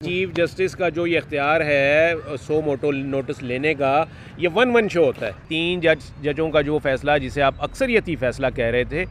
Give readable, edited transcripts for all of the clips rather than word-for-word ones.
Chief justice का जो ये इख्तियार है सो मोटो नोटिस लेने का, ये वन वन शो होता है। 3 जजों का जो फ़ैसला, जिसे आप अक्सरियती फ़ैसला कह रहे थे,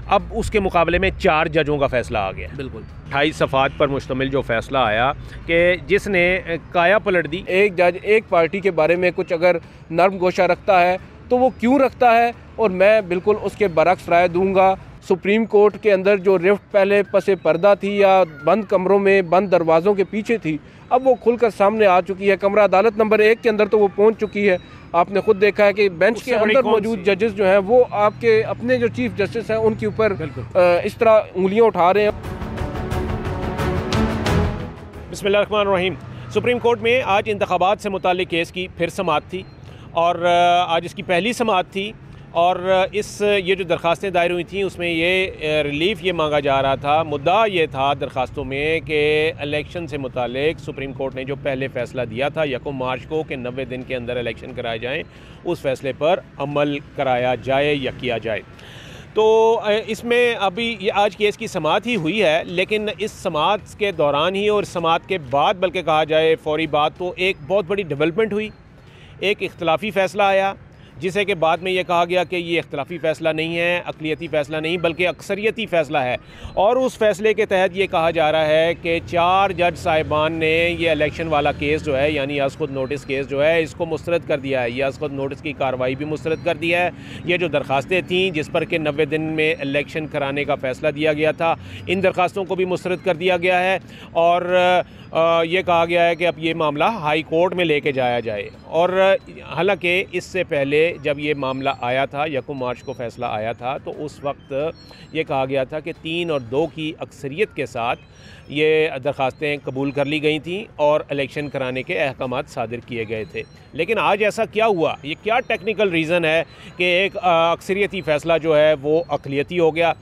अब उसके मुकाबले में 4 जजों का फ़ैसला आ गया। बिल्कुल 28 सफ़ात पर मुश्तमिल जो फ़ैसला आया कि जिसने काया पलट दी। एक जज एक पार्टी के बारे में कुछ अगर नर्म गोशा रखता है तो वो क्यों रखता है, और मैं बिल्कुल उसके बरक्स राय दूंगा। सुप्रीम कोर्ट के अंदर जो रिफ्ट पहले पसे पर्दा थी या बंद कमरों में बंद दरवाज़ों के पीछे थी, अब वो खुलकर सामने आ चुकी है। कमरा अदालत नंबर 1 के अंदर तो वो पहुंच चुकी है। आपने खुद देखा है कि बेंच के अंदर मौजूद जजेस जो हैं वो आपके अपने जो चीफ जस्टिस हैं उनके ऊपर इस तरह उंगलियां उठा रहे हैं। बिस्मिल्लाहिर्रहमानिर्रहीम। सुप्रीम कोर्ट में आज इंतखाबात से मुताल्लिक केस की फिर समाअत थी और आज इसकी पहली समाअत थी। और ये जो दरख्वास्तें दायर हुई थी उसमें ये रिलीफ़ ये मांगा जा रहा था, मुद्दा ये था दरख्वास्तों में कि इलेक्शन से मुतालिक सुप्रीम कोर्ट ने जो पहले फ़ैसला दिया था 1 मार्च को कि 90 दिन के अंदर इलेक्शन कराए जाएँ, उस फ़ैसले पर अमल कराया जाए या किया जाए। तो इसमें अभी ये आज केस की समाअत ही हुई है, लेकिन इस समाअत के दौरान ही और समाअत के बाद बल्कि कहा जाए फौरी बाद, तो एक बहुत बड़ी डेवलपमेंट हुई। एक इख्तलाफी फ़ैसला आया जिसे के बाद में ये कहा गया कि ये इख्तलाफी फ़ैसला नहीं है, अक़लियती फ़ैसला नहीं बल्कि अक्सरियती फ़ैसला है। और उस फ़ैसले के तहत ये कहा जा रहा है कि 4 जज साहिबान ने ये इलेक्शन वाला केस जो है, यानी असखुद नोटिस केस जो है, इसको मुस्तरद कर दिया है। ये असखुद नोटिस की कार्रवाई भी मुस्तरद कर दिया है। ये जो दरख्वास्तें थीं जिस पर कि 90 दिन में इलेक्शन कराने का फ़ैसला दिया गया था, इन दरख्वास्तों को भी मुस्तरद कर दिया गया है। और ये कहा गया है कि अब ये मामला हाई कोर्ट में लेके जाया जाए। और हालांकि इससे पहले जब ये मामला आया था, 1 मार्च को फ़ैसला आया था, तो उस वक्त ये कहा गया था कि 3 और 2 की अक्सरियत के साथ ये दरख्वास्तें कबूल कर ली गई थीं और इलेक्शन कराने के अहकामात सादिर किए गए थे। लेकिन आज ऐसा क्या हुआ, ये क्या टेक्निकल रीज़न है कि एक अक्सरियती फ़ैसला जो है वो अक़लियती हो गया?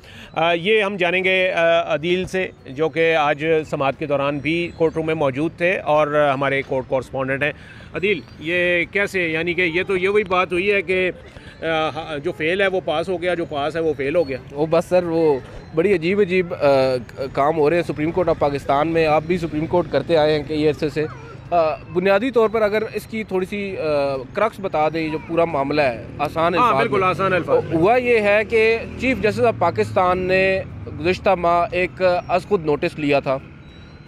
ये हम जानेंगे अदील से, जो कि आज समाअत के दौरान भी कोर्ट रूम में मौजूद थे और हमारे कोर्ट कॉरस्पॉन्डेंट हैं। अदील, ये कैसे, यानी कि ये तो ये वही बात हुई है कि जो फेल है वो पास हो गया, जो पास है वो फेल हो गया? वो बस सर, वो बड़ी अजीब काम हो रहे हैं सुप्रीम कोर्ट ऑफ पाकिस्तान में। आप भी सुप्रीम कोर्ट करते आए हैं कई अरसे से। बुनियादी तौर पर अगर इसकी थोड़ी सी क्रक्स बता दें, जो पूरा मामला है आसान बिल्कुल आसान अल्फाज हुआ ये है कि चीफ जस्टिस ऑफ पाकिस्तान ने गुज़िश्ता माह एक असखुद नोटिस लिया था,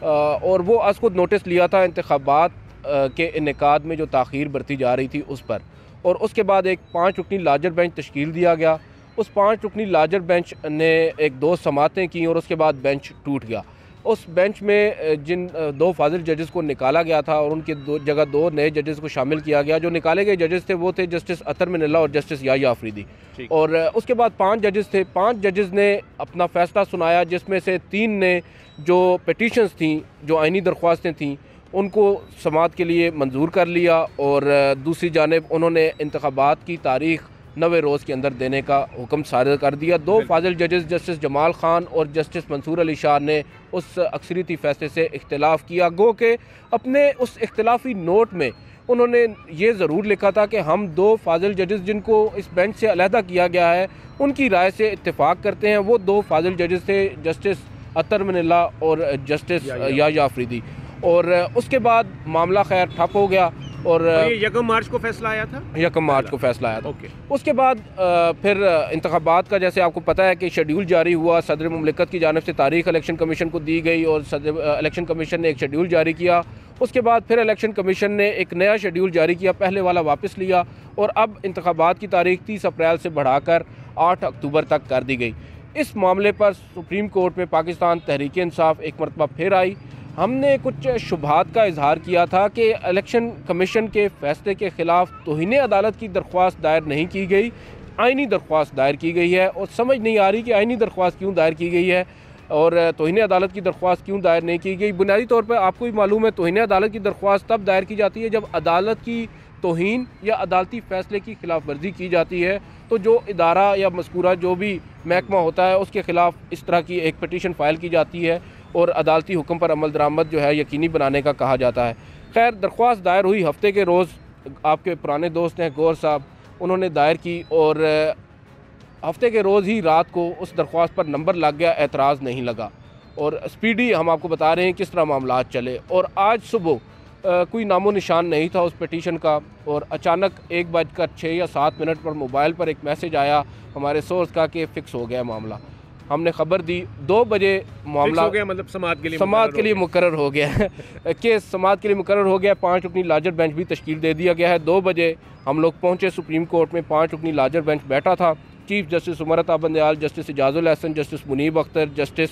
और वो असखुद नोटिस लिया था इंतखाबात के इनेकाद में जो ताख़ीर बरती जा रही थी उस पर। और उसके बाद एक 5 रुकनी लार्जर बेंच तश्कील दिया गया। उस 5 रुकनी लार्जर बेंच ने 1-2 समाअतें की और उसके बाद बेंच टूट गया। उस बेंच में जिन 2 फाजिल जजेस को निकाला गया था और उनके जगह 2 नए जजेस को शामिल किया गया। जो निकाले गए जजेस थे वो थे जस्टिस अतर मिनल्ला और जस्टिस याह्या अफरीदी। और उसके बाद 5 जजेस थे। 5 जजेस ने अपना फ़ैसला सुनाया, जिसमें से 3 ने जो पिटीशंस थी, जो आइनी दरख्वास्तें थीं, उनको समाअत के लिए मंजूर कर लिया। और दूसरी जानिब उन्होंने इंतखाबात की तारीख़ 90 रोज़ के अंदर देने का हुक्म सादर कर दिया। 2 फाजिल जजेस जस्टिस जमाल ख़ान और जस्टिस मंसूर अली शाह ने उस अक्सरियती फ़ैसले से इख्तिलाफ़ किया। गो के अपने उस इख्तिलाफ़ी नोट में उन्होंने ये ज़रूर लिखा था कि हम 2 फाजिल जजेस जिनको इस बेंच से अलहदा किया गया है उनकी राय से इत्तेफाक करते हैं। वो 2 फाजिल जजेस थे जस्टिस अतर मिनल्ला और जस्टिस याह्या अफरीदी। और उसके बाद मामला खैर ठप हो गया। और ये 1 मार्च को फैसला आया था। 1 मार्च को फैसला आया था। उसके बाद फिर इंतखाबात का, जैसे आपको पता है कि शेड्यूल जारी हुआ, सदर मुमलिकत की जानिब से तारीख़ इलेक्शन कमीशन को दी गई और इलेक्शन कमीशन ने एक शेड्यूल जारी किया। उसके बाद फिर इलेक्शन कमीशन ने एक नया शेड्यूल जारी किया, पहले वाला वापस लिया और अब इंतखाबात की तारीख़ 30 अप्रैल से बढ़ाकर 8 अक्टूबर तक कर दी गई। इस मामले पर सुप्रीम कोर्ट में पाकिस्तान तहरीक इंसाफ एक मरतबा फिर आई। हमने कुछ शुबहात का इजहार किया था कि इलेक्शन कमीशन के फ़ैसले के ख़िलाफ़ तौहीन अदालत की दरख्वास्त दायर नहीं की गई, आइनी दरख्वास्त दायर की गई है। और समझ नहीं आ रही कि आइनी दरख्वास्त क्यों दायर की गई है और तौहीन अदालत की दरख्वास्त क्यों दायर नहीं की गई। बुनियादी तौर पर आपको भी मालूम है, तौहीन अदालत की दरख्वास्त तब दायर की जाती है जब अदालत की तौहीन या अदालती फ़ैसले की खिलाफ वर्जी की जाती है। तो जो इदारा या मज़कूरा जो भी महकमा होता है उसके ख़िलाफ़ इस तरह की एक पटिशन फ़ाइल की जाती है और अदालती हुक्म पर अमल दरामद जो है यकीनी बनाने का कहा जाता है। खैर, दरख्वास्त दायर हुई हफ्ते के रोज़। आपके पुराने दोस्त हैं गौर साहब, उन्होंने दायर की और हफ्ते के रोज़ ही रात को उस दरख्वास्त पर नंबर लग गया, एतराज़ नहीं लगा। और स्पीडी हम आपको बता रहे हैं किस तरह मामला चले। और आज सुबह कोई नामो निशान नहीं था उस पिटीशन का, और अचानक 1:06 या 7 मिनट पर मोबाइल पर एक मैसेज आया हमारे सोर्स का कि फ़िक्स हो गया मामला। हमने खबर दी 2 बजे मामला हो गया, मतलब समाअत के लिए मुकर्रर हो गया है कि समाअत के लिए मुकर्रर हो गया। 5 रुकनी लार्जर बेंच भी तश्कील दे दिया गया है। 2 बजे हम लोग पहुँचे सुप्रीम कोर्ट में। 5 रुकनी लार्जर बेंच बैठा था। Chief justice Umar Ata Bandial, justice Ijazul Ahsan, justice Munib Akhtar, justice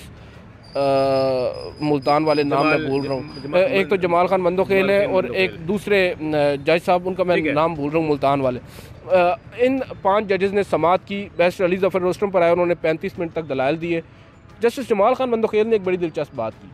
Multan वाले नाम मैं भूल रहा हूँ, एक तो जमाल खान मंदोखेल है और एक दूसरे जज साहब उनका मैं नाम भूल रहा हूँ, मुल्तान वाले। इन 5 जजेस ने समाअत की। बैरिस्टर अली ज़फ़र रोस्टम पर आए, उन्होंने 35 मिनट तक दलाइल दिए। जस्टिस जमाल खान मंदोखेल ने एक बड़ी दिलचस्प बात की।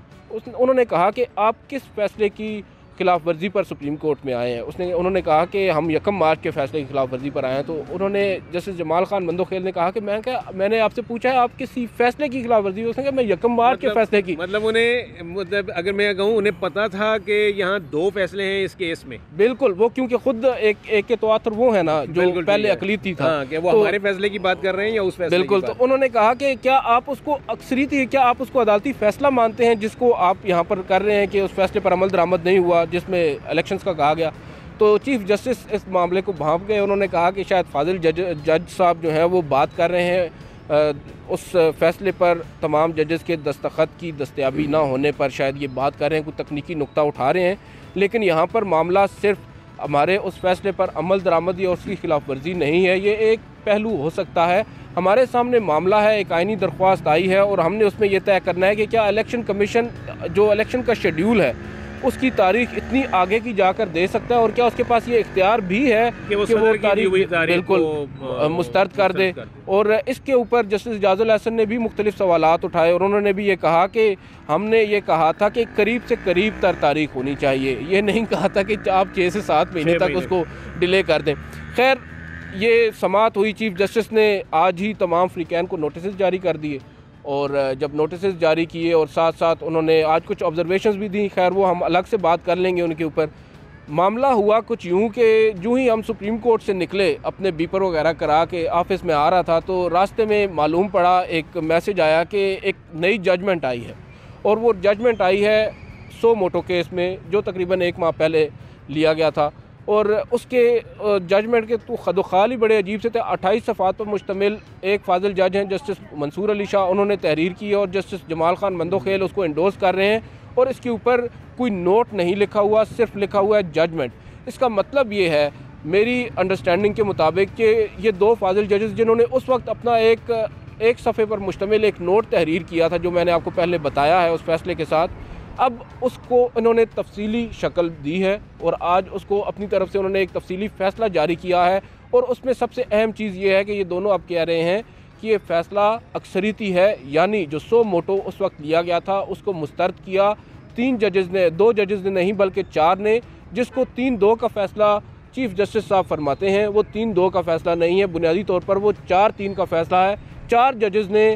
उन्होंने कहा कि आप किस फैसले की खिलाफ वर्जी पर सुप्रीम कोर्ट में आए हैं। उन्होंने कहा कि हम 1 मार्च के फैसले की खिलाफ वर्जी पर आए हैं। तो उन्होंने जस्टिस जमाल खान मंदोखेल ने कहा कि मैंने आपसे पूछा है आप किसी फैसले की खिलाफ वर्जी। उसने कहा मैं 1 मार्च के फैसले की। मतलब उन्हें अगर मैं कहूँ उन्हें पता था कि यहाँ 2 फैसले हैं इस केस में। बिल्कुल, वो क्योंकि खुद एक के तौर वो है ना जो पहले अकलीती था। कि वो हमारे फैसले की बात कर रहे हैं या उस फैसले। बिल्कुल, तो उन्होंने कहा कि क्या आप उसको अक्सरीती, क्या आप उसको अदालती फैसला मानते हैं जिसको आप यहाँ पर कर रहे हैं कि उस फैसले पर अमल दरामद नहीं हुआ जिसमें इलेक्शंस का कहा गया। तो चीफ जस्टिस इस मामले को भांप गए। उन्होंने कहा कि शायद फाजिल जज साहब जो हैं वो बात कर रहे हैं उस फैसले पर तमाम जजेस के दस्तखत की दस्तयाबी ना होने पर शायद ये बात कर रहे हैं, कोई तकनीकी नुक्ता उठा रहे हैं। लेकिन यहाँ पर मामला सिर्फ हमारे उस फैसले पर अमल दरामदी और उसकी खिलाफ वर्जी नहीं है, ये एक पहलू हो सकता है। हमारे सामने मामला है, एक आइनी दरख्वास्त आई है और हमने उसमें यह तय करना है कि क्या इलेक्शन कमीशन जो इलेक्शन का शेड्यूल है उसकी तारीख इतनी आगे की जाकर दे सकता है, और क्या उसके पास ये इख्तियार भी है कि वो तारीख बिल्कुल मुस्तरद कर दे। और इसके ऊपर जस्टिस इजाजुल अहसन ने भी मुख्तलिफ सवालात उठाए और उन्होंने भी ये कहा कि हमने ये कहा था कि करीब से करीब तर तारीख होनी चाहिए, ये नहीं कहा था कि आप 6 से 7 महीने तक उसको डिले कर दें। खैर, ये समाअत हुई। चीफ जस्टिस ने आज ही तमाम फ्रीकैन को नोटिस जारी कर दिए, और जब नोटिस जारी किए और साथ साथ उन्होंने आज कुछ ऑब्जर्वेशंस भी दी। खैर, वो हम अलग से बात कर लेंगे उनके ऊपर। मामला हुआ कुछ यूँ कि जो ही हम सुप्रीम कोर्ट से निकले, अपने बीपर वगैरह करा के ऑफिस में आ रहा था, तो रास्ते में मालूम पड़ा, एक मैसेज आया कि एक नई जजमेंट आई है। और वो जजमेंट आई है सो मोटो केस में, जो तकरीबन 1 माह पहले लिया गया था। और उसके जजमेंट के तो खदोखाल ही बड़े अजीब से थे। 28 सफ़ात पर मुश्तमिल एक फाजिल जज हैं जस्टिस मंसूर अली शाह, उन्होंने तहरीर की और जस्टिस जमाल खान मंदोखेल उसको एंडोर्स कर रहे हैं। और इसके ऊपर कोई नोट नहीं लिखा हुआ, सिर्फ लिखा हुआ है जजमेंट। इसका मतलब ये है मेरी अंडरस्टैंडिंग के मुताबिक कि ये 2 फाजिल जजेस जिन्होंने उस वक्त अपना एक सफ़े पर मुश्तमिल एक नोट तहरीर किया था, जो मैंने आपको पहले बताया है उस फैसले के साथ, अब उसको इन्होंने तफसीली शक्ल दी है और आज उसको अपनी तरफ से उन्होंने एक तफसीली फ़ैसला जारी किया है। और उसमें सबसे अहम चीज़ ये है कि ये दोनों अब कह रहे हैं कि ये फ़ैसला अक्सरीती है, यानी जो सो मोटो उस वक्त लिया गया था उसको मुस्तरद किया 3 जजेस ने, 2 जजेस ने नहीं बल्कि 4 ने, जिसको 3-2 का फ़ैसला चीफ जस्टिस साहब फरमाते हैं। वो 3-2 का फ़ैसला नहीं है, बुनियादी तौर पर वो 4-3 का फ़ैसला है। 4 जजेस ने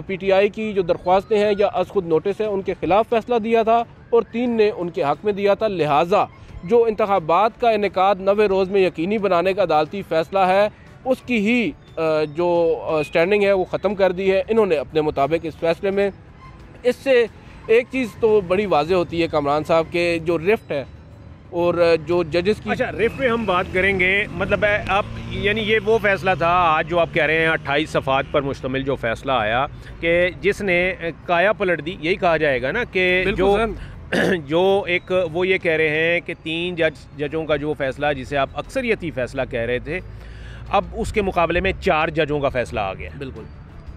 PTI की जो दरख्वास्तें हैं या अज़ खुद नोटिस है उनके ख़िलाफ़ फ़ैसला दिया था और 3 ने उनके हक़ में दिया था। लिहाजा जो इंतखाबात का इनेकाद 90 रोज़ में यकीनी बनाने का अदालती फ़ैसला है, उसकी ही जो स्टैंडिंग है वो ख़त्म कर दी है इन्होंने अपने मुताबिक इस फ़ैसले में। इससे एक चीज़ तो बड़ी वाज़ेह होती है कामरान साहब के जो रिफ्ट है और जो जजेस की। अच्छा, रिफ्ट पे हम बात करेंगे। मतलब आप यानी ये वो फ़ैसला था आज जो आप कह रहे हैं 28 सफ़ात पर मुश्तमिल जो फ़ैसला आया कि जिसने काया पलट दी, यही कहा जाएगा ना कि जो एक वो ये कह रहे हैं कि 3 जजों का जो फ़ैसला जिसे आप अक्सरियती फ़ैसला कह रहे थे, अब उसके मुकाबले में 4 जजों का फ़ैसला आ गया। बिल्कुल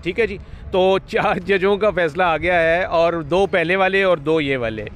ठीक है जी, तो 4 जजों का फ़ैसला आ गया है और 2 पहले वाले और 2 ये वाले,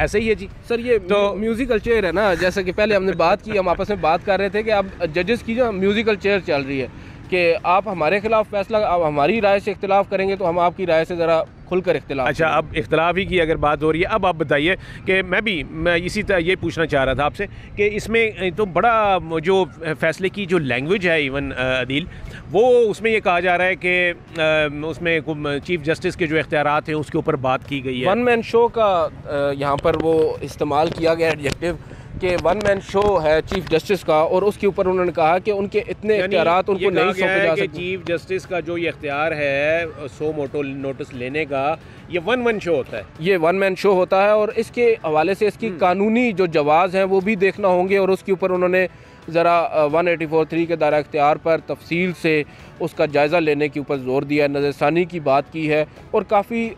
ऐसे ही है जी सर। ये तो म्यूज़िकल चेयर है ना, जैसा कि पहले हमने बात की, हम आपस में बात कर रहे थे कि अब जजेस की जो म्यूज़िकल चेयर चल रही है कि आप हमारे खिलाफ फैसला, आप हमारी राय से इख्तिलाफ़ करेंगे तो हम आपकी राय से ज़रा खुलकर इख्तिलाफ़। अच्छा, अब इख्तिलाफ़ ही की अगर बात हो रही है, अब आप बताइए कि मैं इसी तरह ये पूछना चाह रहा था आपसे कि इसमें तो बड़ा जो फ़ैसले की जो लैंग्वेज है इवन अदील, वो उसमें ये कहा जा रहा है कि उसमें चीफ जस्टिस के जो इख्तियारात हैं उसके ऊपर बात की गई है। 1 मैन शो का यहाँ पर वो इस्तेमाल किया गया एडजेक्टिव कि वन मैन शो है चीफ जस्टिस का, और उसके ऊपर उन्होंने कहा कि उनके इतने इख्तियारात उनको नहीं सौंपे जा सकते। चीफ जस्टिस का जो ये इख्तियार है सो मोटो नोटिस लेने का, ये वन मैन शो होता है, ये वन मैन शो होता है, और इसके हवाले से इसकी कानूनी जो जवाज़ हैं वो भी देखना होंगे, और उसके ऊपर उन्होंने ज़रा 184(3) के दायरा इख्तियार पर तफसील से उसका जायज़ा लेने के ऊपर ज़ोर दिया, नज़रसानी की बात की है, और काफ़ी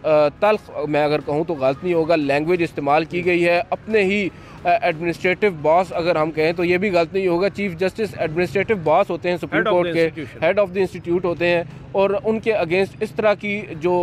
तल्ख, मैं अगर कहूँ तो गलत नहीं होगा, लैंग्वेज इस्तेमाल की गई है। अपने ही एडमिनिस्ट्रेटिव बॉस अगर हम कहें तो ये भी गलत नहीं होगा, चीफ जस्टिस एडमिनिस्ट्रेटिव बॉस होते हैं सुप्रीम कोर्ट के, हेड ऑफ़ द इंस्टीट्यूट होते हैं, और उनके अगेंस्ट इस तरह की जो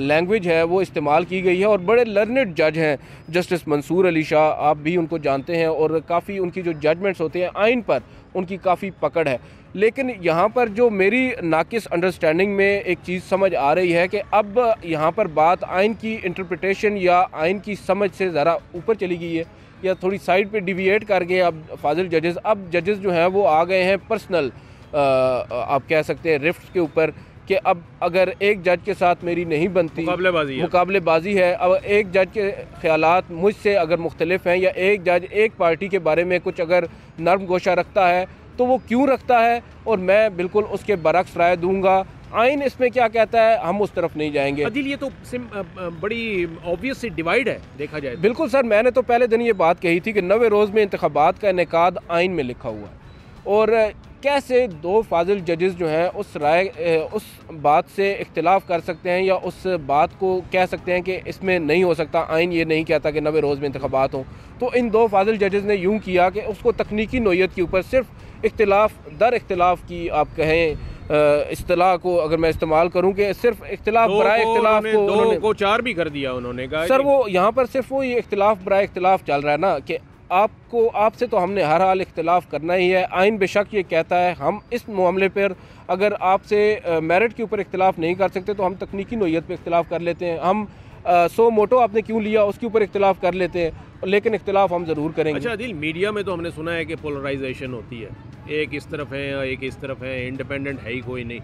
लैंग्वेज है वो इस्तेमाल की गई है। और बड़े लर्नेड जज हैं जस्टिस मंसूर अली शाह, आप भी उनको जानते हैं, और काफ़ी उनकी जो जजमेंट्स होते हैं आइन पर उनकी काफ़ी पकड़ है। लेकिन यहाँ पर जो मेरी नाकिस अंडरस्टैंडिंग में एक चीज़ समझ आ रही है कि अब यहाँ पर बात आइन की इंटरप्रिटेशन या आइन की समझ से ज़रा ऊपर चली गई है, या थोड़ी साइड पे डिविएट कर गए अब फाजिल जजेस। अब जजेस जो हैं वो आ गए हैं पर्सनल, आप कह सकते हैं रिफ्ट के ऊपर, कि अब अगर एक जज के साथ मेरी नहीं बनती, मुकाबलेबाजी है, अब एक जज के ख्यालात मुझसे अगर मुख्तलिफ हैं, या एक जज एक पार्टी के बारे में कुछ अगर नर्म गोशा रखता है तो वो क्यों रखता है, और मैं बिल्कुल उसके बरक्स राय दूंगा। आइन इसमें क्या कहता है हम उस तरफ नहीं जाएंगे। अदिल, ये तो बड़ी ऑब्वियस सी डिवाइड है देखा जाए। बिल्कुल सर, मैंने तो पहले दिन ये बात कही थी कि 90 रोज़ में इंतखाबात का इनेकाद आइन में लिखा हुआ है, और कैसे दो फाजिल जजेस जो हैं उस बात से इख्तिलाफ कर सकते हैं, या उस बात को कह सकते हैं कि इसमें नहीं हो सकता, आइन ये नहीं कहता कि 90 रोज़ में इंतखाबात हों। तो इन दो फाजिल जजेस ने यूँ किया कि उसको तकनीकी नोयत के ऊपर सिर्फ इख्तिलाफ दर इख्तिलाफ की, आप कहें इस्तिलाह को अगर मैं इस्तेमाल करूं कि सिर्फ इख्तिलाफ बराए इख्तिलाफ को उन्होंने को 4 भी कर दिया। उन्होंने कहा सर वो यहाँ पर सिर्फ वो ये इख्तिलाफ बराए इख्तिलाफ चल रहा है ना, कि आपसे तो हमने हर हाल इख्तिलाफ करना ही है। आइन बेशक ये कहता है हम इस मामले पर अगर आपसे मेरिट के ऊपर इख्तिलाफ नहीं कर सकते तो हम तकनीकी नोयत पर इख्तिलाफ कर लेते हैं, हम सो मोटो आपने क्यों लिया उसके ऊपर इख्तिलाफ कर लेते हैं, लेकिन इख्तिलाफ हम ज़रूर करेंगे। अच्छा अदिल, मीडिया में तो हमने सुना है कि पोलराइजेशन होती है, एक इस तरफ है या एक इस तरफ है, इंडिपेंडेंट है ही कोई नहीं।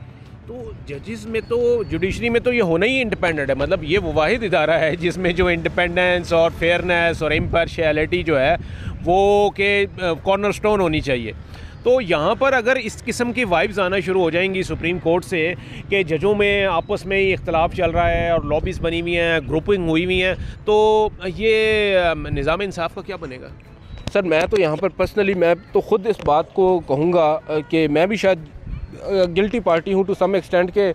तो जजेस में तो, जुडिशरी में तो ये होना ही इंडिपेंडेंट है, मतलब ये वो वाहिद इदारा है जिसमें जो इंडिपेंडेंस और फेयरनेस और इम्पार्शियलिटी जो है वो के कॉर्नरस्टोन होनी चाहिए। तो यहाँ पर अगर इस किस्म की वाइब्स आना शुरू हो जाएंगी सुप्रीम कोर्ट से कि जजों में आपस में ही इख्तलाफ चल रहा है और लॉबीज़ बनी हुई हैं, ग्रुपिंग हुई हुई हैं, तो ये निज़ाम इंसाफ का क्या बनेगा? सर मैं तो यहाँ पर पर्सनली मैं तो ख़ुद इस बात को कहूँगा कि मैं भी शायद गिल्टी पार्टी हूँ टू सम एक्सटेंट के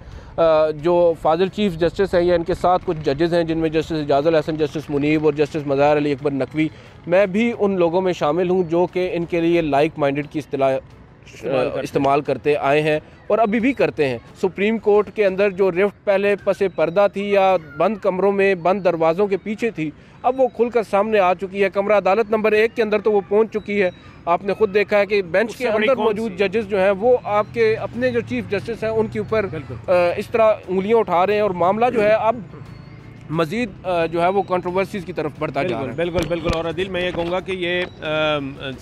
जो फाजिल चीफ जस्टिस हैं या इनके साथ कुछ जजेस हैं जिनमें जस्टिस एजाज़ुल हसन, जस्टिस मुनीब और जस्टिस मज़ार अली अकबर नकवी, मैं भी उन लोगों में शामिल हूँ जो कि इनके लिए लाइक माइंडेड की इस्तेमाल करते आए हैं और अभी भी करते हैं। सुप्रीम कोर्ट के अंदर जो रिफ्ट पहले पसे पर्दा थी या बंद कमरों में बंद दरवाज़ों के पीछे थी, अब वो खुलकर सामने आ चुकी है। कमरा अदालत नंबर 1 के अंदर तो वो पहुंच चुकी है। आपने खुद देखा है कि बेंच के अंदर मौजूद जजेस जो हैं वो आपके अपने जो चीफ जस्टिस हैं उनके ऊपर इस तरह उंगलियां उठा रहे हैं और मामला जो है अब मज़ीद जो है वो कंट्रोवर्सीज़ की तरफ बढ़ता जा रहा है। बिल्कुल बिल्कुल। और अदिल, मैं ये कहूँगा कि ये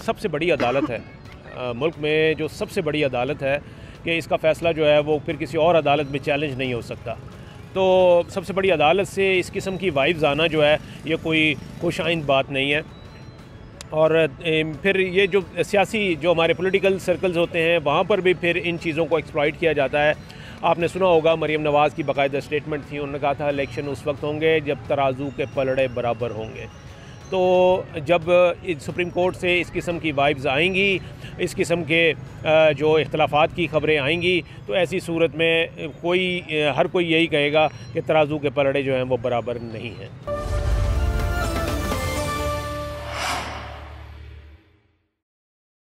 सबसे बड़ी अदालत है मुल्क में, जो सबसे बड़ी अदालत है कि इसका फ़ैसला जो है वो फिर किसी और अदालत में चैलेंज नहीं हो सकता। तो सबसे बड़ी अदालत से इस किस्म की वाइब्स आना जो है ये कोई खुशाइंद बात नहीं है। और फिर ये जो सियासी जो हमारे पॉलिटिकल सर्कल्स होते हैं वहाँ पर भी फिर इन चीज़ों को एक्सप्लॉइट किया जाता है। आपने सुना होगा मरीम नवाज़ की बाकायदा स्टेटमेंट थी, उन्होंने कहा था इलेक्शन उस वक्त होंगे जब तराजू के पलड़े बराबर होंगे। तो जब सुप्रीम कोर्ट से इस किस्म की वाइब्स आएंगी, इस किस्म के जो इख्तलाफात की ख़बरें आएंगी, तो ऐसी सूरत में हर कोई यही कहेगा कि तराजू के पलड़े जो हैं वो बराबर नहीं हैं।